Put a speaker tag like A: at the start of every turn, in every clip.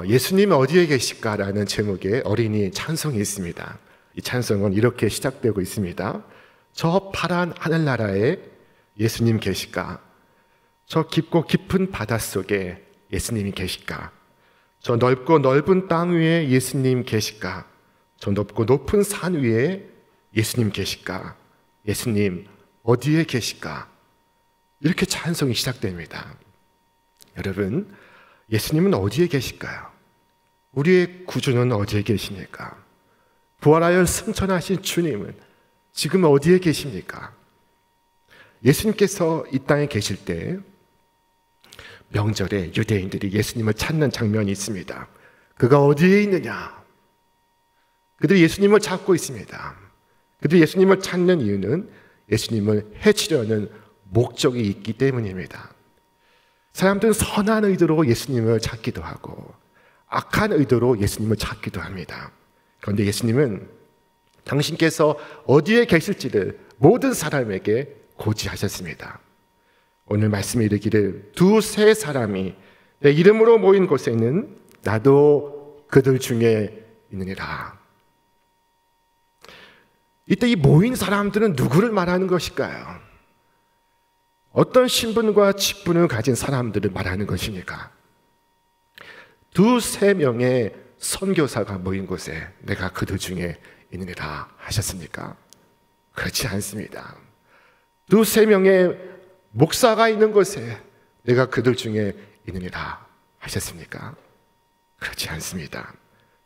A: 예수님 어디에 계실까라는 제목의 어린이 찬송이 있습니다. 이 찬송은 이렇게 시작되고 있습니다. 저 파란 하늘나라에 예수님 계실까? 저 깊고 깊은 바닷속에 예수님이 계실까? 저 넓고 넓은 땅 위에 예수님 계실까? 저 높고 높은 산 위에 예수님 계실까? 예수님 어디에 계실까? 이렇게 찬송이 시작됩니다. 여러분, 예수님은 어디에 계실까요? 우리의 구주는 어디에 계십니까? 부활하여 승천하신 주님은 지금 어디에 계십니까? 예수님께서 이 땅에 계실 때 명절에 유대인들이 예수님을 찾는 장면이 있습니다. 그가 어디에 있느냐? 그들이 예수님을 찾고 있습니다. 그들이 예수님을 찾는 이유는 예수님을 해치려는 목적이 있기 때문입니다. 사람들은 선한 의도로 예수님을 찾기도 하고 악한 의도로 예수님을 찾기도 합니다. 그런데 예수님은 당신께서 어디에 계실지를 모든 사람에게 고지하셨습니다. 오늘 말씀에 이르기를 두세 사람이 내 이름으로 모인 곳에는 나도 그들 중에 있느니라. 이때 이 모인 사람들은 누구를 말하는 것일까요? 어떤 신분과 직분을 가진 사람들을 말하는 것입니까? 두세 명의 선교사가 모인 곳에 내가 그들 중에 있느니라 하셨습니까? 그렇지 않습니다. 두세 명의 목사가 있는 곳에 내가 그들 중에 있느니라 하셨습니까? 그렇지 않습니다.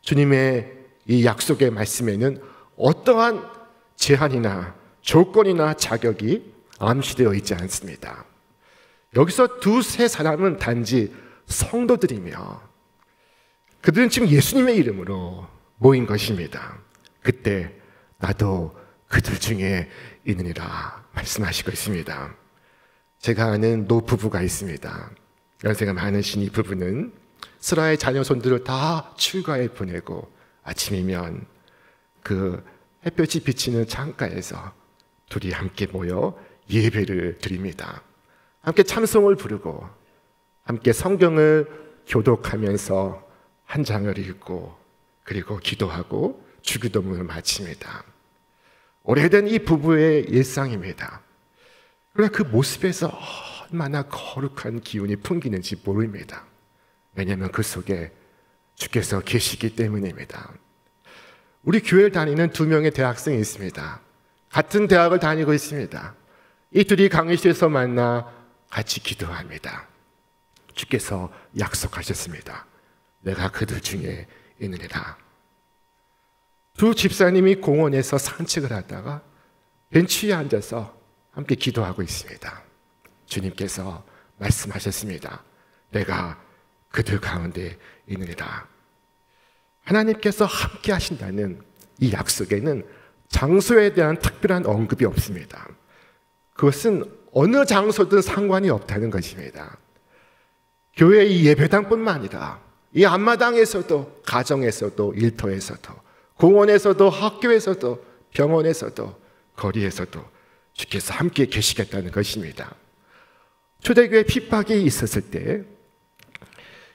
A: 주님의 이 약속의 말씀에는 어떠한 제한이나 조건이나 자격이 암시되어 있지 않습니다. 여기서 두세 사람은 단지 성도들이며 그들은 지금 예수님의 이름으로 모인 것입니다. 그때 나도 그들 중에 있느니라 말씀하시고 있습니다. 제가 아는 노부부가 있습니다. 연세가 많으신 이 부부는 슬아의 자녀손들을 다 출가에 보내고 아침이면 그 햇볕이 비치는 창가에서 둘이 함께 모여 예배를 드립니다. 함께 참송을 부르고 함께 성경을 교독하면서 한 장을 읽고 그리고 기도하고 주기도문을 마칩니다. 오래된 이 부부의 일상입니다. 그러나 그 모습에서 얼마나 거룩한 기운이 풍기는지 모릅니다. 왜냐하면 그 속에 주께서 계시기 때문입니다. 우리 교회를 다니는 두 명의 대학생이 있습니다. 같은 대학을 다니고 있습니다. 이 둘이 강의실에서 만나 같이 기도합니다. 주께서 약속하셨습니다. 내가 그들 중에 있느니라. 두 집사님이 공원에서 산책을 하다가 벤치에 앉아서 함께 기도하고 있습니다. 주님께서 말씀하셨습니다. 내가 그들 가운데 있느니라. 하나님께서 함께 하신다는 이 약속에는 장소에 대한 특별한 언급이 없습니다. 그것은 어느 장소든 상관이 없다는 것입니다. 교회 이 예배당뿐만 아니라 이 앞마당에서도, 가정에서도, 일터에서도, 공원에서도, 학교에서도, 병원에서도, 거리에서도 주께서 함께 계시겠다는 것입니다. 초대교회 핍박이 있었을 때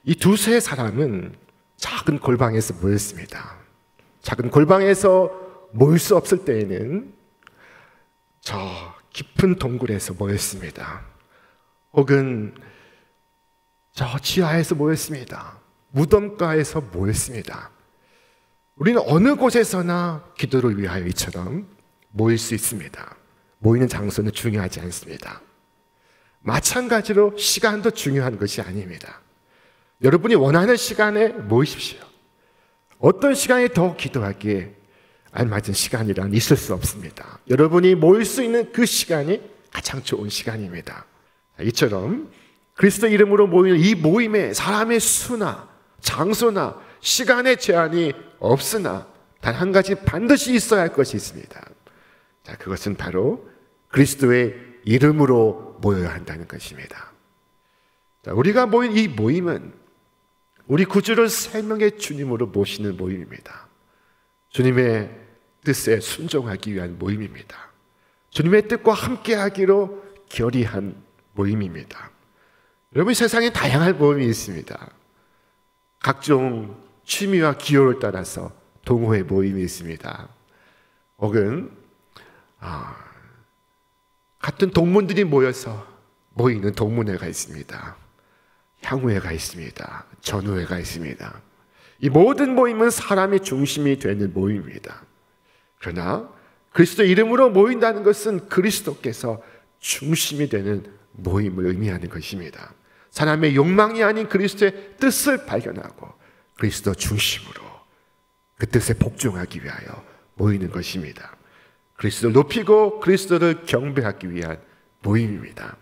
A: 이 두세 사람은 작은 골방에서 모였습니다. 작은 골방에서 모일 수 없을 때에는 저 깊은 동굴에서 모였습니다. 혹은 저 지하에서 모였습니다. 무덤가에서 모였습니다. 우리는 어느 곳에서나 기도를 위하여 이처럼 모일 수 있습니다. 모이는 장소는 중요하지 않습니다. 마찬가지로 시간도 중요한 것이 아닙니다. 여러분이 원하는 시간에 모이십시오. 어떤 시간에 더 기도하기에 알맞은 시간이란 있을 수 없습니다. 여러분이 모일 수 있는 그 시간이 가장 좋은 시간입니다. 이처럼 그리스도 이름으로 모이는 이 모임에 사람의 수나 장소나 시간의 제한이 없으나 단 한 가지 반드시 있어야 할 것이 있습니다. 자, 그것은 바로 그리스도의 이름으로 모여야 한다는 것입니다. 자, 우리가 모인 이 모임은 우리 구주를 생명의 주님으로 모시는 모임입니다. 주님의 뜻에 순종하기 위한 모임입니다. 주님의 뜻과 함께하기로 결의한 모임입니다. 여러분, 세상에 다양한 모임이 있습니다. 각종 취미와 기호를 따라서 동호회 모임이 있습니다. 혹은 같은 동문들이 모여서 모이는 동문회가 있습니다. 향후회가 있습니다. 전후회가 있습니다. 이 모든 모임은 사람이 중심이 되는 모임입니다. 그러나 그리스도 이름으로 모인다는 것은 그리스도께서 중심이 되는 모임을 의미하는 것입니다. 사람의 욕망이 아닌 그리스도의 뜻을 발견하고 그리스도 중심으로 그 뜻에 복종하기 위하여 모이는 것입니다. 그리스도를 높이고 그리스도를 경배하기 위한 모임입니다.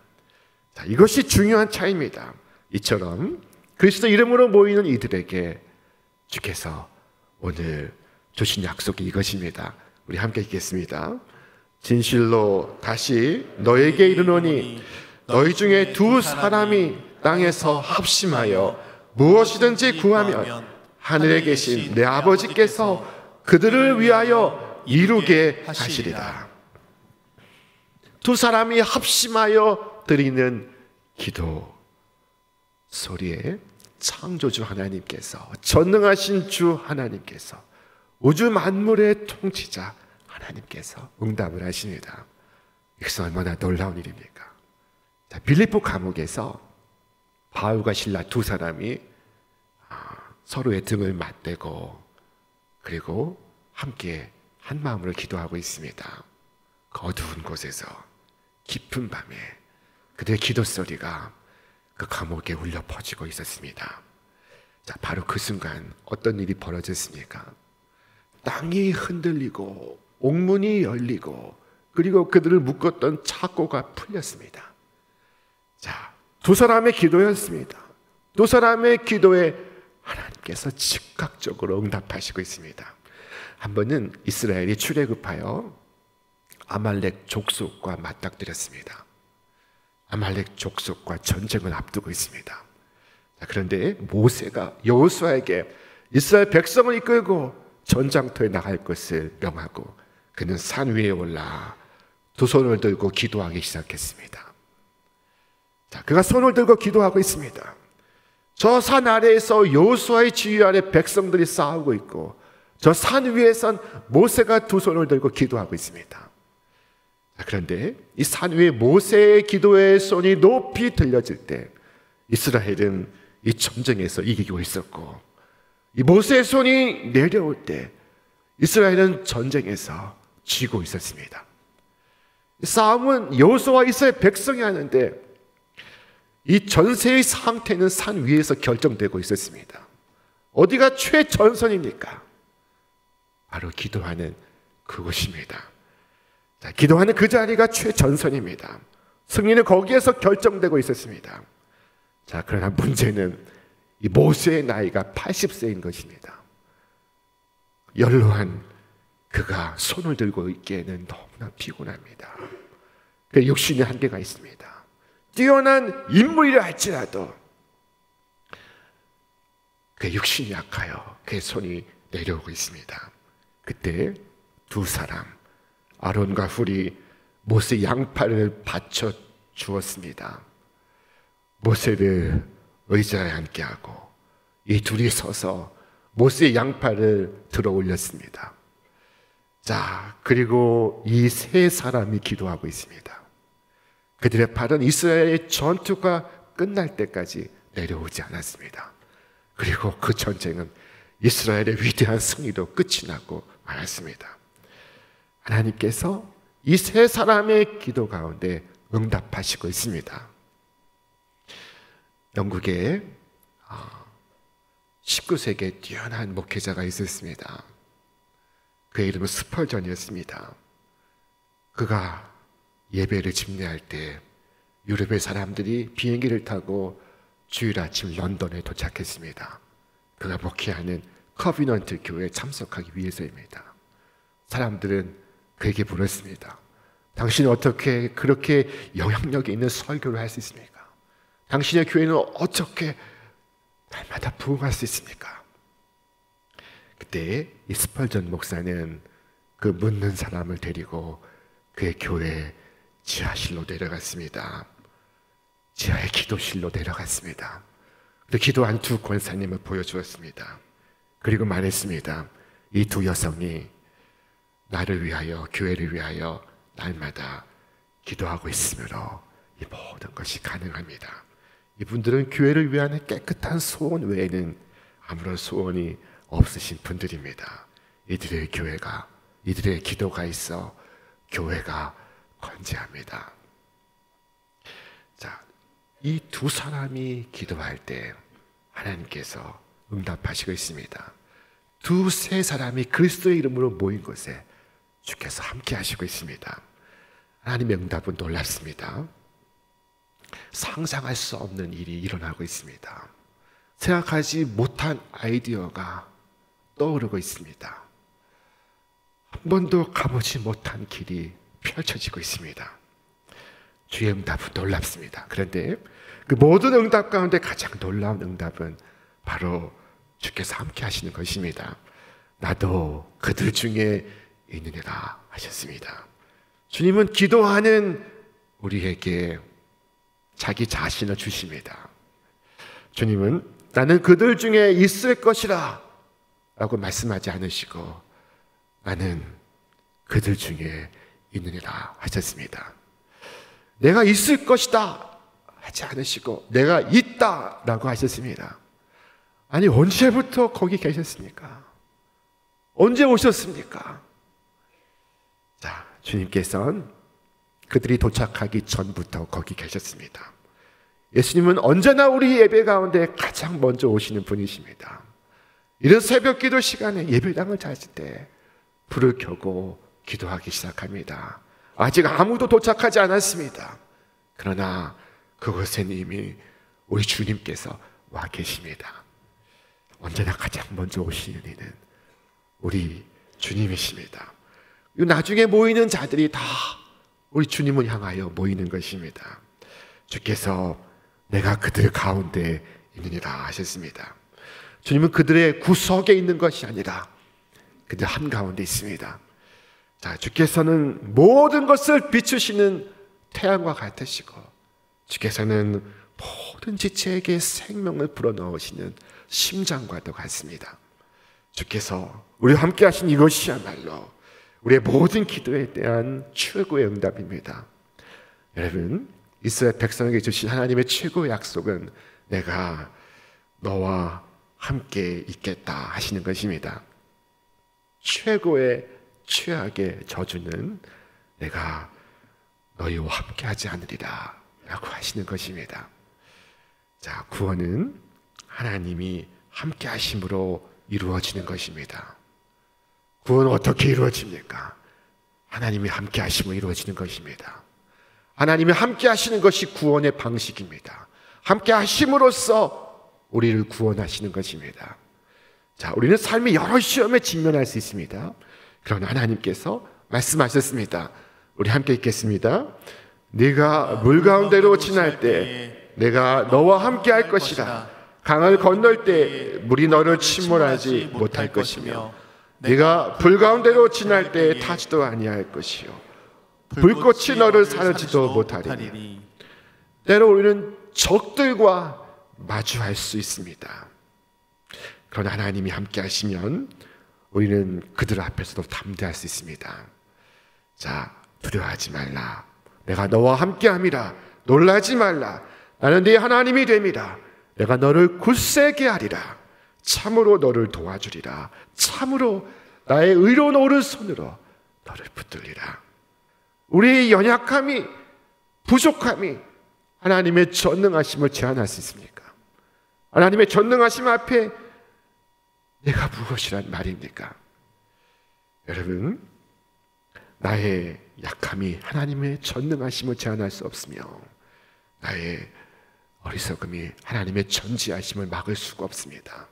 A: 자, 이것이 중요한 차이입니다. 이처럼 그리스도 이름으로 모이는 이들에게 주께서 오늘 주신 약속이 이것입니다. 우리 함께 읽겠습니다. 진실로 다시 너에게 이르노니 너희 중에 두 사람이 땅에서 합심하여 무엇이든지 구하면 하늘에 계신 내 아버지께서 그들을 위하여 이루게 하시리라. 두 사람이 합심하여 드리는 기도 소리에 창조주 하나님께서, 전능하신 주 하나님께서, 우주 만물의 통치자 하나님께서 응답을 하십니다. 이것은 얼마나 놀라운 일입니까? 자, 빌립보 감옥에서 바울과 실라 두 사람이 서로의 등을 맞대고 그리고 함께 한 마음으로 기도하고 있습니다. 그 어두운 곳에서 깊은 밤에 그들의 기도 소리가 그 감옥에 울려 퍼지고 있었습니다. 자, 바로 그 순간 어떤 일이 벌어졌습니까? 땅이 흔들리고 옥문이 열리고 그리고 그들을 묶었던 착고가 풀렸습니다. 자, 두 사람의 기도였습니다. 두 사람의 기도에 하나님께서 즉각적으로 응답하시고 있습니다. 한 번은 이스라엘이 출애굽하여 아말렉 족속과 맞닥뜨렸습니다. 아말렉 족속과 전쟁을 앞두고 있습니다. 자, 그런데 모세가 여호수아에게 이스라엘 백성을 이끌고 전장터에 나갈 것을 명하고 그는 산 위에 올라 두 손을 들고 기도하기 시작했습니다. 자, 그가 손을 들고 기도하고 있습니다. 저 산 아래에서 여호수아의 지휘 아래 백성들이 싸우고 있고 저 산 위에선 모세가 두 손을 들고 기도하고 있습니다. 자, 그런데 이 산 위에 모세의 기도의 손이 높이 들려질 때 이스라엘은 이 전쟁에서 이기고 있었고 이 모세의 손이 내려올 때 이스라엘은 전쟁에서 지고 있었습니다. 싸움은 여호수아와 이스라엘 백성이 하는데 이 전세의 상태는 산 위에서 결정되고 있었습니다. 어디가 최전선입니까? 바로 기도하는 그곳입니다. 자, 기도하는 그 자리가 최전선입니다. 승리는 거기에서 결정되고 있었습니다. 자, 그러나 문제는 이 모세의 나이가 80세인 것입니다. 연로한 그가 손을 들고 있기에는 너무나 피곤합니다. 그 육신의 한계가 있습니다. 뛰어난 인물이라 할지라도 그 육신이 약하여 그의 손이 내려오고 있습니다. 그때 두 사람 아론과 훌이 모세 양팔을 받쳐 주었습니다. 모세를 의자에 앉게 하고 이 둘이 서서 모세의 양팔을 들어 올렸습니다. 자, 그리고 이 세 사람이 기도하고 있습니다. 그들의 팔은 이스라엘의 전투가 끝날 때까지 내려오지 않았습니다. 그리고 그 전쟁은 이스라엘의 위대한 승리로 끝이 나고 말았습니다. 하나님께서 이 세 사람의 기도 가운데 응답하시고 있습니다. 영국에 19세기에 뛰어난 목회자가 있었습니다. 그의 이름은 스펄전이었습니다. 그가 예배를 집례할 때 유럽의 사람들이 비행기를 타고 주일 아침 런던에 도착했습니다. 그가 목회하는 커비넌트 교회에 참석하기 위해서입니다. 사람들은 그에게 물었습니다. 당신은 어떻게 그렇게 영향력이 있는 설교를 할 수 있습니까? 당신의 교회는 어떻게 날마다 부흥할 수 있습니까? 그때 이 스펄전 목사는 그 묻는 사람을 데리고 그의 교회 지하실로 내려갔습니다. 지하의 기도실로 내려갔습니다. 기도한 두 권사님을 보여주었습니다. 그리고 말했습니다. 이 두 여성이 나를 위하여, 교회를 위하여 날마다 기도하고 있으므로 이 모든 것이 가능합니다. 이분들은 교회를 위한 깨끗한 소원 외에는 아무런 소원이 없으신 분들입니다. 이들의 기도가 있어 교회가 건재합니다. 자, 이 두 사람이 기도할 때 하나님께서 응답하시고 있습니다. 두세 사람이 그리스도의 이름으로 모인 곳에 주께서 함께 하시고 있습니다. 하나님의 응답은 놀랍습니다. 상상할 수 없는 일이 일어나고 있습니다. 생각하지 못한 아이디어가 떠오르고 있습니다. 한 번도 가보지 못한 길이 펼쳐지고 있습니다. 주의 응답은 놀랍습니다. 그런데 그 모든 응답 가운데 가장 놀라운 응답은 바로 주께서 함께 하시는 것입니다. 나도 그들 중에 있느니라 하셨습니다. 주님은 기도하는 우리에게 자기 자신을 주십니다. 주님은 나는 그들 중에 있을 것이라 라고 말씀하지 않으시고 나는 그들 중에 있느니라 하셨습니다. 내가 있을 것이다 하지 않으시고 내가 있다 라고 하셨습니다. 아니, 언제부터 거기 계셨습니까? 언제 오셨습니까? 자, 주님께서는 그들이 도착하기 전부터 거기 계셨습니다. 예수님은 언제나 우리 예배 가운데 가장 먼저 오시는 분이십니다. 이런 새벽 기도 시간에 예배당을 찾을 때 불을 켜고 기도하기 시작합니다. 아직 아무도 도착하지 않았습니다. 그러나 그곳엔 이미 우리 주님께서 와 계십니다. 언제나 가장 먼저 오시는 이는 우리 주님이십니다. 나중에 모이는 자들이 다 우리 주님을 향하여 모이는 것입니다. 주께서 내가 그들 가운데 있느니라 하셨습니다. 주님은 그들의 구석에 있는 것이 아니라 그들 한가운데 있습니다. 자, 주께서는 모든 것을 비추시는 태양과 같으시고 주께서는 모든 지체에게 생명을 불어넣으시는 심장과도 같습니다. 주께서 우리와 함께 하신 이것이야말로 우리의 모든 기도에 대한 최고의 응답입니다. 여러분, 이스라엘 백성에게 주신 하나님의 최고의 약속은 내가 너와 함께 있겠다 하시는 것입니다. 최고의 최악의 저주는 내가 너희와 함께 하지 않으리라 라고 하시는 것입니다. 자, 구원은 하나님이 함께 하심으로 이루어지는 것입니다. 구원은 어떻게 이루어집니까? 하나님이 함께 하심으로 이루어지는 것입니다. 하나님이 함께 하시는 것이 구원의 방식입니다. 함께 하심으로써 우리를 구원하시는 것입니다. 자, 우리는 삶의 여러 시험에 직면할 수 있습니다. 그러나 하나님께서 말씀하셨습니다. 우리 함께 읽겠습니다. 네가 물 가운데로 지날 때 내가 너와 함께 할 것이라. 강을 건널 때 물이 너를 침몰하지 못할 것이며 네가 불 가운데로 지날 때 타지도 아니할 것이요 불꽃이 너를 사르지도 못하리니. 때로 우리는 적들과 마주할 수 있습니다. 그러나 하나님이 함께 하시면 우리는 그들 앞에서도 담대할 수 있습니다. 자, 두려워하지 말라. 내가 너와 함께함이라. 놀라지 말라. 나는 네 하나님이 됨이라. 내가 너를 굳세게 하리라. 참으로 너를 도와주리라. 참으로 나의 의로운 오른손으로 너를 붙들리라. 우리의 연약함이, 부족함이 하나님의 전능하심을 제한할 수 있습니까? 하나님의 전능하심 앞에 내가 무엇이란 말입니까? 여러분, 나의 약함이 하나님의 전능하심을 제한할 수 없으며 나의 어리석음이 하나님의 전지하심을 막을 수가 없습니다.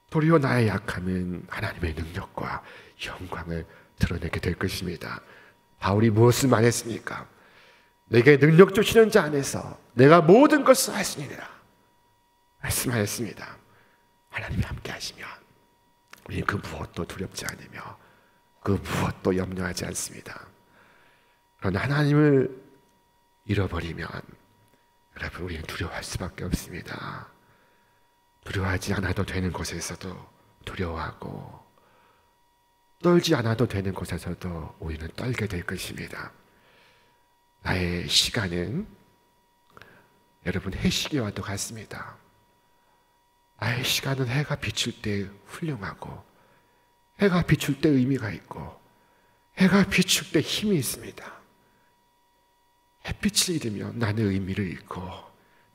A: 도리어 나의 약함은 하나님의 능력과 영광을 드러내게 될 것입니다. 바울이 무엇을 말했습니까? 내게 능력 주시는 자 안에서 내가 모든 것을 할 수 있느니라 말씀하였습니다. 하나님이 함께 하시면 우리는 그 무엇도 두렵지 않으며 그 무엇도 염려하지 않습니다. 그러나 하나님을 잃어버리면 여러분, 우리는 두려워할 수밖에 없습니다. 두려워하지 않아도 되는 곳에서도 두려워하고 떨지 않아도 되는 곳에서도 우리는 떨게 될 것입니다. 나의 시간은 여러분 해시계와도 같습니다. 나의 시간은 해가 비출 때 훌륭하고 해가 비출 때 의미가 있고 해가 비출 때 힘이 있습니다. 햇빛을 잃으면 나는 의미를 잃고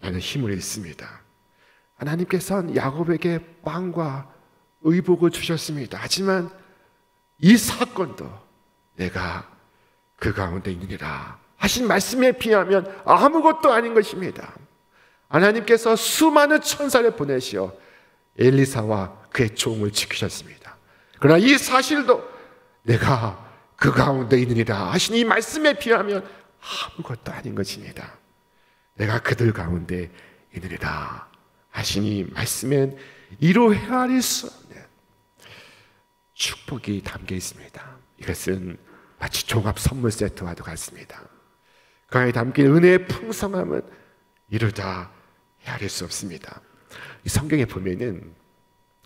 A: 나는 힘을 잃습니다. 하나님께서는 야곱에게 빵과 의복을 주셨습니다. 하지만 이 사건도 내가 그 가운데 있느니라 하신 말씀에 비하면 아무것도 아닌 것입니다. 하나님께서 수많은 천사를 보내시어 엘리사와 그의 종을 지키셨습니다. 그러나 이 사실도 내가 그 가운데 있느니라 하신 이 말씀에 비하면 아무것도 아닌 것입니다. 내가 그들 가운데 있느니라 하신 이 말씀엔 이루 헤아릴 수 없는 축복이 담겨 있습니다. 이것은 마치 종합 선물 세트와도 같습니다. 그 안에 담긴 은혜의 풍성함은 이루다 헤아릴 수 없습니다. 이 성경에 보면은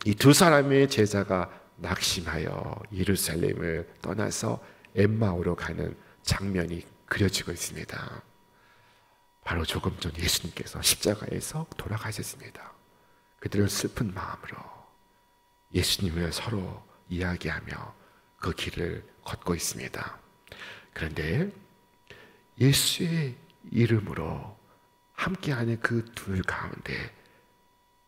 A: 이 두 사람의 제자가 낙심하여 예루살렘을 떠나서 엠마오로 가는 장면이 그려지고 있습니다. 바로 조금 전 예수님께서 십자가에서 돌아가셨습니다. 그들은 슬픈 마음으로 예수님을 서로 이야기하며 그 길을 걷고 있습니다. 그런데 예수의 이름으로 함께하는 그 둘 가운데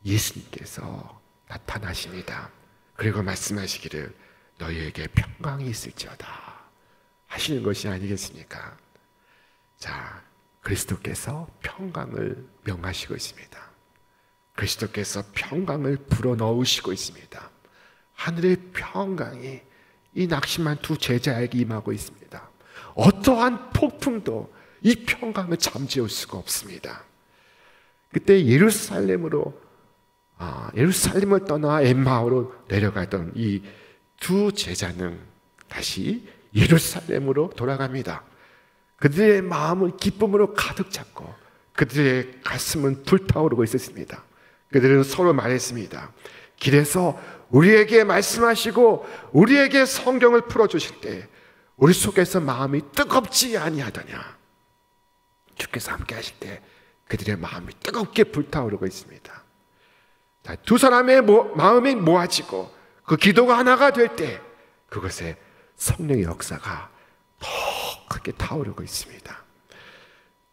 A: 예수님께서 나타나십니다. 그리고 말씀하시기를 너희에게 평강이 있을지어다 하시는 것이 아니겠습니까? 자, 그리스도께서 평강을 명하시고 있습니다. 그리스도께서 평강을 불어넣으시고 있습니다. 하늘의 평강이 이 낙심한 두 제자에게 임하고 있습니다. 어떠한 폭풍도 이 평강을 잠재울 수가 없습니다. 그때 예루살렘을 떠나 엠마오로 내려가던 이 두 제자는 다시 예루살렘으로 돌아갑니다. 그들의 마음은 기쁨으로 가득 찼고 그들의 가슴은 불타오르고 있었습니다. 그들은 서로 말했습니다. 길에서 우리에게 말씀하시고 우리에게 성경을 풀어주실 때 우리 속에서 마음이 뜨겁지 아니하더냐. 주께서 함께 하실 때 그들의 마음이 뜨겁게 불타오르고 있습니다. 두 사람의 마음이 모아지고 그 기도가 하나가 될 때 그것에 성령의 역사가 더 크게 타오르고 있습니다.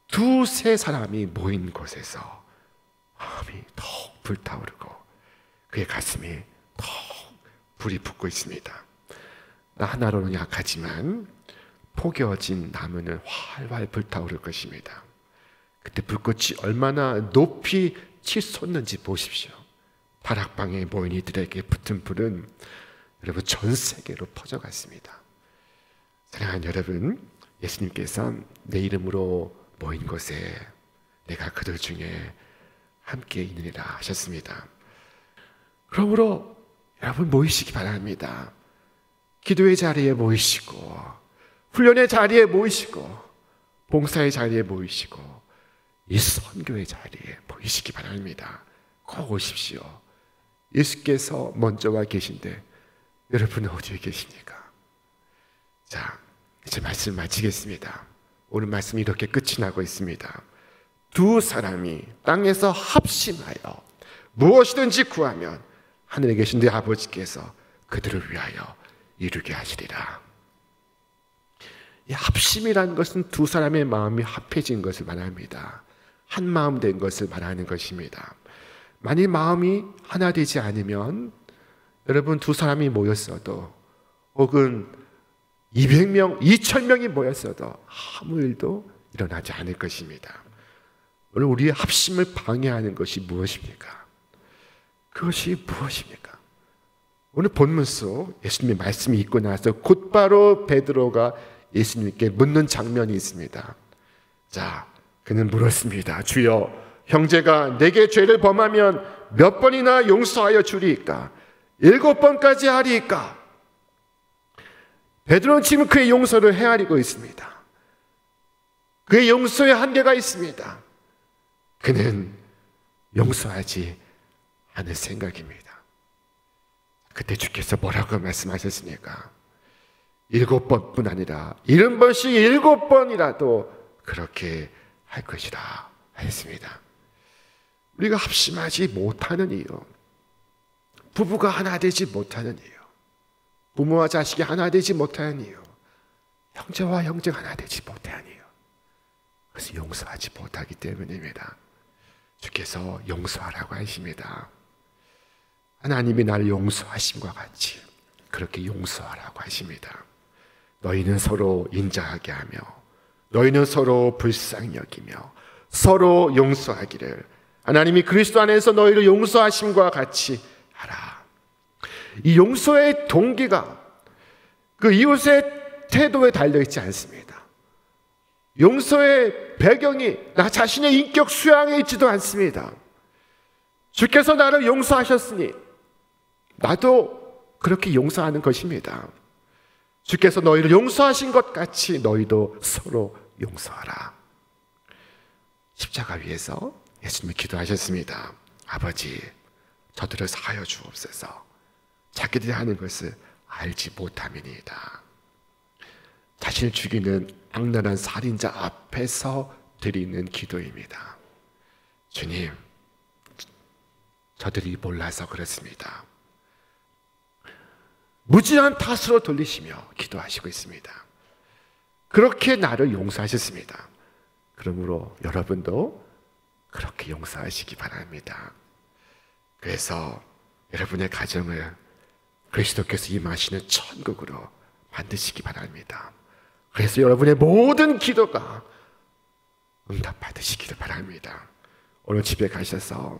A: 두세 사람이 모인 곳에서 마음이 더 불타오르고 그의 가슴이 더 불이 붙고 있습니다. 나 하나로는 약하지만 포개어진 나무는 활활 불타오를 것입니다. 그때 불꽃이 얼마나 높이 치솟는지 보십시오. 다락방에 모인 이들에게 붙은 불은 여러분 전 세계로 퍼져갔습니다. 사랑하는 여러분, 예수님께서 내 이름으로 모인 곳에 내가 그들 중에 함께 있느니라 하셨습니다. 그러므로 여러분 모이시기 바랍니다. 기도의 자리에 모이시고 훈련의 자리에 모이시고 봉사의 자리에 모이시고 이 선교의 자리에 모이시기 바랍니다. 꼭 오십시오. 예수께서 먼저 와 계신데 여러분은 어디에 계십니까? 자, 이제 말씀 마치겠습니다. 오늘 말씀이 이렇게 끝이 나고 있습니다. 두 사람이 땅에서 합심하여 무엇이든지 구하면 하늘에 계신 내 아버지께서 그들을 위하여 이루게 하시리라. 이 합심이라는 것은 두 사람의 마음이 합해진 것을 말합니다. 한 마음 된 것을 말하는 것입니다. 만일 마음이 하나 되지 않으면 여러분 두 사람이 모였어도 혹은 200명, 2000명이 모였어도 아무 일도 일어나지 않을 것입니다. 오늘 우리의 합심을 방해하는 것이 무엇입니까? 그것이 무엇입니까? 오늘 본문 속 예수님의 말씀이 있고 나서 곧바로 베드로가 예수님께 묻는 장면이 있습니다. 자, 그는 물었습니다. 주여, 형제가 내게 죄를 범하면 몇 번이나 용서하여 주리이까? 7번까지 하리이까? 베드로는 지금 그의 용서를 헤아리고 있습니다. 그의 용서에 한계가 있습니다. 그는 용서하지 하는 생각입니다. 그때 주께서 뭐라고 말씀하셨습니까? 7번뿐 아니라 70번씩 7번이라도 그렇게 할 것이라 했습니다. 우리가 합심하지 못하는 이유, 부부가 하나 되지 못하는 이유, 부모와 자식이 하나 되지 못하는 이유, 형제와 형제가 하나 되지 못하는 이유, 그래서 용서하지 못하기 때문입니다. 주께서 용서하라고 하십니다. 하나님이 나를 용서하심과 같이 그렇게 용서하라고 하십니다. 너희는 서로 인자하게 하며 너희는 서로 불쌍히 여기며 서로 용서하기를 하나님이 그리스도 안에서 너희를 용서하심과 같이 하라. 이 용서의 동기가 그 이웃의 태도에 달려있지 않습니다. 용서의 배경이 나 자신의 인격 수양에 있지도 않습니다. 주께서 나를 용서하셨으니 나도 그렇게 용서하는 것입니다. 주께서 너희를 용서하신 것 같이 너희도 서로 용서하라. 십자가 위에서 예수님이 기도하셨습니다. 아버지, 저들을 사하여 주옵소서. 자기들이 하는 것을 알지 못함이니이다. 자신을 죽이는 악랄한 살인자 앞에서 드리는 기도입니다. 주님, 저들이 몰라서 그렇습니다. 무지한 탓으로 돌리시며 기도하시고 있습니다. 그렇게 나를 용서하셨습니다. 그러므로 여러분도 그렇게 용서하시기 바랍니다. 그래서 여러분의 가정을 그리스도께서 임하시는 천국으로 만드시기 바랍니다. 그래서 여러분의 모든 기도가 응답받으시기를 바랍니다. 오늘 집에 가셔서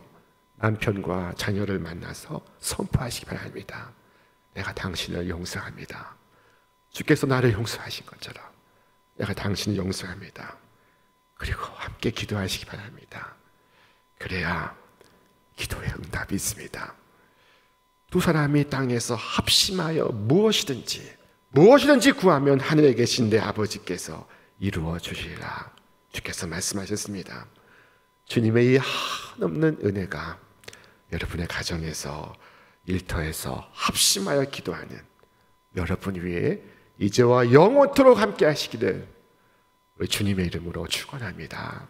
A: 남편과 자녀를 만나서 선포하시기 바랍니다. 내가 당신을 용서합니다. 주께서 나를 용서하신 것처럼 내가 당신을 용서합니다. 그리고 함께 기도하시기 바랍니다. 그래야 기도의 응답이 있습니다. 두 사람이 땅에서 합심하여 무엇이든지 구하면 하늘에 계신 내 아버지께서 이루어 주시리라. 주께서 말씀하셨습니다. 주님의 이 한없는 은혜가 여러분의 가정에서 일터에서 합심하여 기도하는 여러분 위에 이제와 영원토록 함께 하시기를 우리 주님의 이름으로 축원합니다.